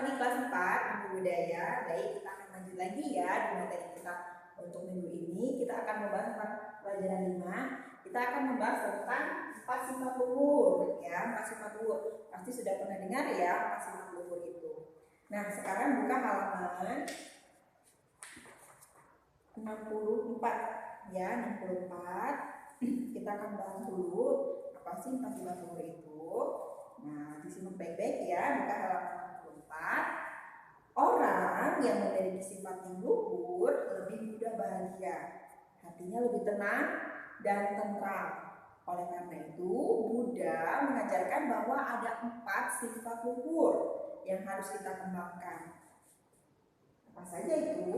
lagi kelas 4 Ilmu Budaya. Baik, kita akan lanjut lagi ya di materi kita untuk minggu ini. Kita akan membahas tentang pelajaran 5. Kita akan membahas tentang 4 sifat luhur ya, 4 sifat luhur. Pasti sudah pernah dengar ya 4 sifat luhur itu. Nah, sekarang buka halaman 64 ya, 64. Kita akan bahas dulu apa sih 4 sifat luhur itu. Nah, disimak baik-baik ya, buka halaman 64. Orang yang memiliki sifat yang luhur lebih mudah bahagia, hatinya lebih tenang dan tentram. Oleh karena itu, Buddha mengajarkan bahwa ada 4 sifat luhur yang harus kita kembangkan. Apa saja itu?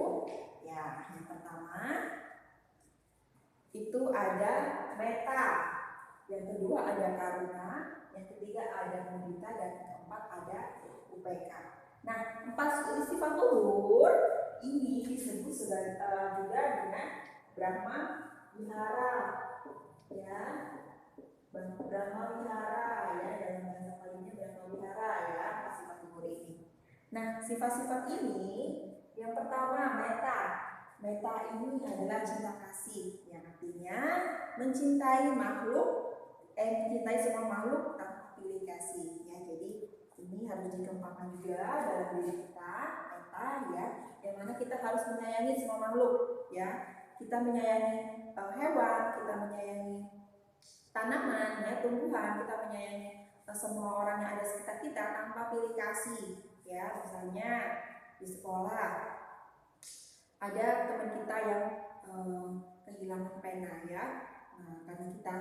Ya, yang pertama itu ada metta, yang kedua ada karuna, yang ketiga ada mudita, dan yang keempat ada upekkha. Nah, 4 sifat luhur ini disebut juga dengan Brahma Vihara ya, Brahma Vihara ya, dalam bahasa Palinya Brahma Vihara ya, 4 sifat luhur ini. Nah, sifat-sifat ini yang pertama metta. Metta ini adalah cinta kasih, yang artinya mencintai mencintai semua makhluk tanpa pilih kasih ya. Jadi ini harus dikembangkan juga dalam diri kita, metta ya, yang mana kita harus menyayangi semua makhluk ya. Kita menyayangi hewan, kita menyayangi tanaman ya, tumbuhan, kita menyayangi semua orang yang ada sekitar kita tanpa pilih kasih ya. Misalnya di sekolah ada teman kita yang kehilangan pena ya. Nah, karena kita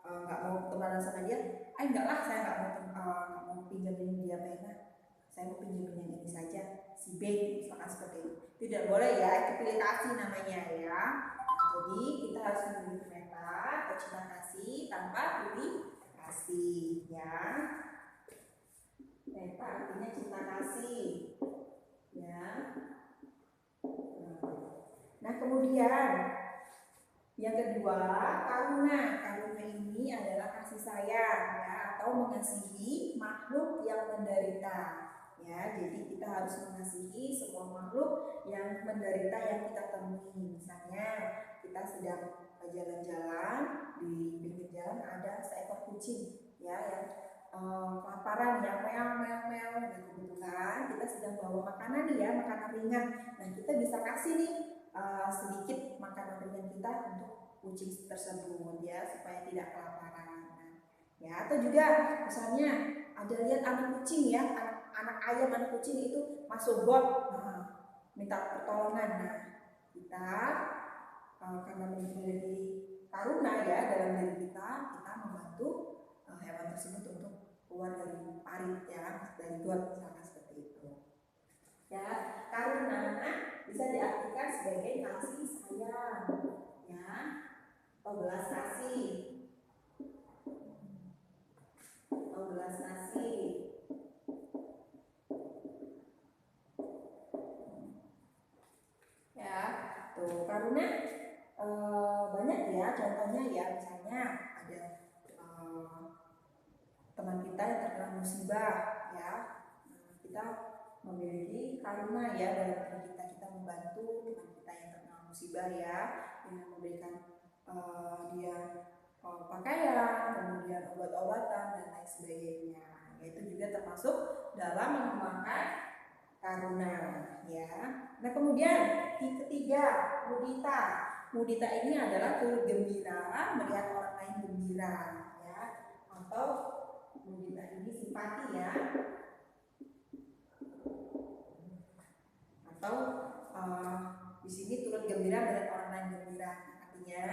nggak mau temenan sama dia, enggak lah, saya nggak mau pinjamin dia pena, saya mau pinjamin yang ini saja, si B, misalkan seperti itu. Tidak boleh ya, itu pilih kasih namanya ya. Jadi kita harus memiliki metta atau cinta kasih tanpa pilih kasih ya. Metta artinya cinta kasih ya. Nah, kemudian yang kedua, karuna. Karuna ini adalah kasih sayang ya, atau mengasihi makhluk yang menderita ya. Jadi kita harus mengasihi semua makhluk yang menderita yang kita temui. Misalnya kita sedang jalan-jalan, di pinggir jalan ada seekor kucing ya yang kelaparan ya, meow gitu kan. Kita sedang bawa makanan nih ya, makanan ringan. Nah, kita bisa kasih nih sedikit makanan ringan kita untuk kucing tersebut ya, supaya tidak kelaparan. Nah, ya, atau juga misalnya ada lihat anak kucing ya, anak ayam, anak kucing itu masuk got, minta pertolongan. Nah, kita karena memiliki karuna ya dalam diri kita membantu hewan tersebut untuk keluar dari parit ya, dari got misalnya seperti itu. Ya, karuna bisa diartikan sebagai kasih sayang ya, atau belas kasih. Ya, tuh karuna banyak ya contohnya ya, misalnya ada teman kita yang terkena musibah ya, kita memiliki karuna ya dalam diri kita membantu teman kita yang terkena musibah ya, dengan memberikan dia pakaian, kemudian obat-obatan dan lain sebagainya. Itu juga termasuk dalam mengembangkan karuna ya. Nah, kemudian yang ketiga, mudita. Mudita ini adalah turut gembira melihat orang lain gembira ya, atau mudita ini simpati ya, atau di sini turut gembira melihat orang lain gembira. Artinya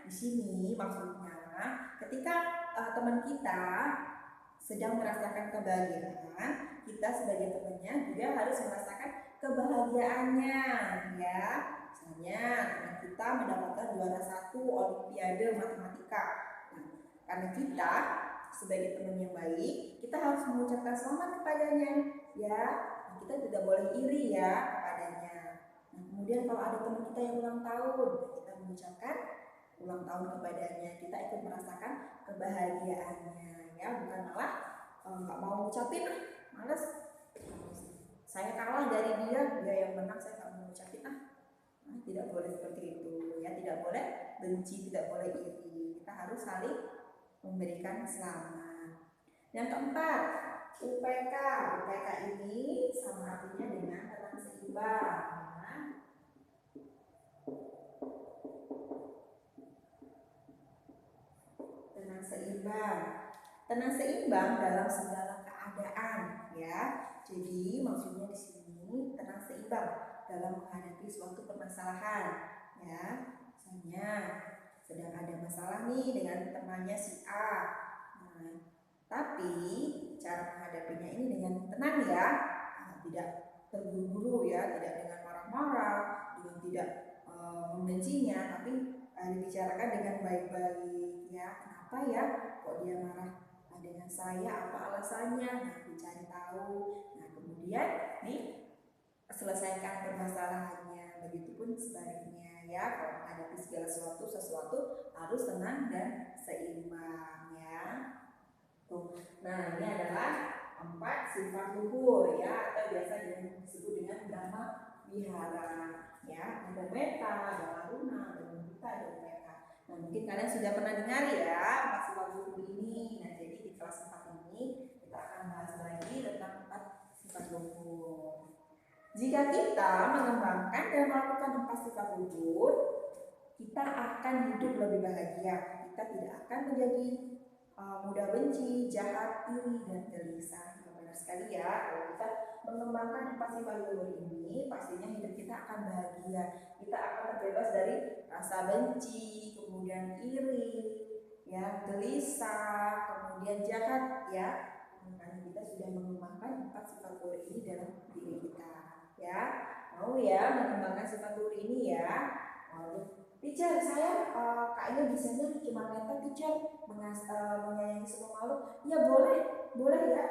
di sini maksudnya ketika teman kita sedang merasakan kebahagiaan, kita sebagai temannya juga harus merasakan kebahagiaannya ya. Misalnya teman kita mendapatkan juara 1 Olimpiade Matematika. Nah, karena kita sebagai teman yang baik, kita harus mengucapkan selamat kepadanya ya. Kita tidak boleh iri ya kepadanya. Nah, kemudian kalau ada teman kita yang ulang tahun, kita mengucapkan ulang tahun kepadanya, kita ikut merasakan kebahagiaannya ya, bukan malah nggak mau ngucapin, males, Tidak boleh seperti itu ya, tidak boleh benci, tidak boleh iri. Kita harus saling memberikan selamat. Yang keempat, UPK. UPK ini sama artinya dengan tenang seimbang. Tenang seimbang. Tenang seimbang dalam segala keadaan ya. Jadi maksudnya di sini tenang seimbang dalam menghadapi suatu permasalahan ya. Misalnya sedang ada masalah nih dengan temannya si A. Nah, tapi cara menghadapinya ini dengan tenang ya, tidak terburu-buru ya, tidak dengan marah-marah, dengan tidak membencinya, tapi dibicarakan dengan baik-baik ya. Kenapa ya kok dia marah dengan saya, apa alasannya? Nah, dicari tahu. Nah, kemudian nih selesaikan permasalahannya. Begitupun sebaliknya ya, kalau menghadapi segala sesuatu harus tenang dan seimbang ya. Tuh. Nah, ini adalah 4 sifat luhur ya, atau biasa disebut dengan Brahma Wihara ya. Ada Metta, ada Karuna, ada Mudita, ada Upeka. Nah, mungkin kalian sudah pernah dengar ya 4 sifat luhur ini. Nah, jadi di kelas 4 ini kita akan bahas lagi tentang 4 sifat luhur. Jika kita mengembangkan dan melakukan 4 sifat luhur, kita akan hidup lebih bahagia. Kita tidak akan menjadi mudah benci, jahat, iri, dan gelisah. Benar sekali ya, kalau kita mengembangkan 4 sifat luhur ini, pastinya hidup kita akan bahagia. Kita akan terbebas dari rasa benci, kemudian iri, ya, gelisah, kemudian jahat ya. Makanya kita sudah mengembangkan 4 sifat luhur ini dalam diri kita ya. Mau ya mengembangkan sifat luhur ini ya. Teacher, saya kayaknya bisanya cuma mental teacher, menyayangi semua makhluk. Ya boleh ya.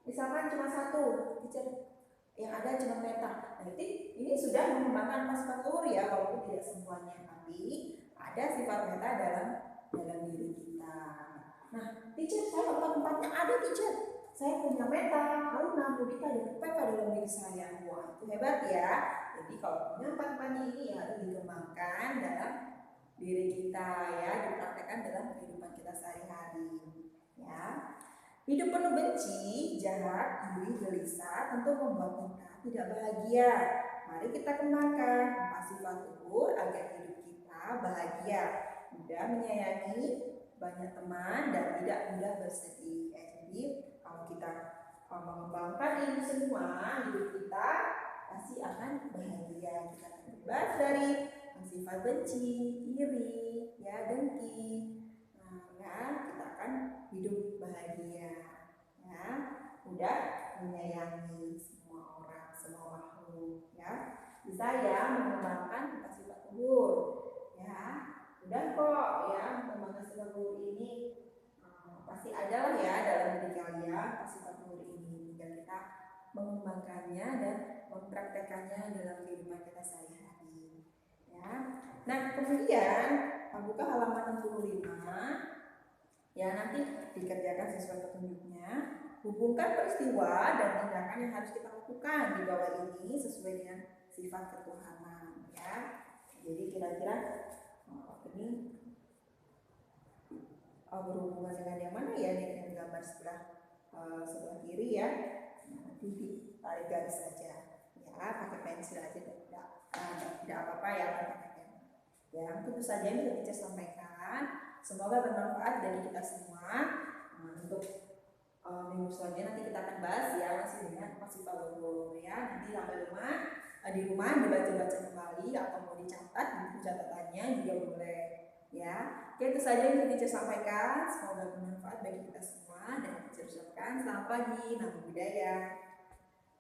Misalkan cuma 1 teacher, yang ada cuma mental. Nanti ini sudah mengembangkan sifat luhur ya, walaupun tidak semuanya, tapi ada sifat meta dalam diri kita. Nah, teacher, saya tempat-tempatnya ada teacher. Saya punya meta, karuna, mudita, dan upeka dalam diri saya. Wah, itu hebat ya. Jadi kalau punya 4 ini ya harus dikembangkan dalam diri kita ya, dipraktekkan dalam kehidupan kita sehari-hari ya. Hidup penuh benci, jahat, iri, gelisah tentu membuat kita tidak bahagia. Mari kita kembangkan 4 sifat luhur agar hidup kita bahagia, mudah menyayangi, banyak teman, dan tidak mudah bersedih. Jadi kalau kita mengembangkan ini semua, hidup kita pasti akan bahagia. Kita terbebas dari sifat benci, iri, ya, dengki. Nah, ya, kita akan hidup bahagia. Ya, mudah menyayangi semua orang, semua makhluk. Ya, bisa ya mengembangkan sifat luhur. Ya, mudah kok ya mengembangkan sifat luhur ini. Pasti ada lah ya dalam diri kalian sifat luhur ini. Tinggal kita mengembangkannya dan mempraktekannya dalam kehidupan kita sehari-hari. Ya. Nah, kemudian buka halaman 65. Ya, nanti dikerjakan sesuai petunjuknya. Hubungkan peristiwa dan tindakan yang harus kita lakukan di bawah ini sesuai dengan sifat ketuhanan. Ya. Jadi kira-kira ini berhubungan dengan yang mana ya, dengan gambar sebelah kiri ya. Nanti ditarik garis saja ya, pakai pensil aja, tidak apa-apa ya, ya. Tentu saja yang bisa teacher sampaikan, semoga bermanfaat bagi kita semua. Untuk minggu selanjutnya nanti kita akan bahas ya, masih dengan sifat luhur ya. Nanti sampai di rumah dibaca-baca kembali atau mau dicatat buku catatannya juga boleh ya. Oke, itu saja yang teacher sampaikan, semoga bermanfaat bagi kita semua, dan teacher ucapkan selamat pagi, namo buddhaya.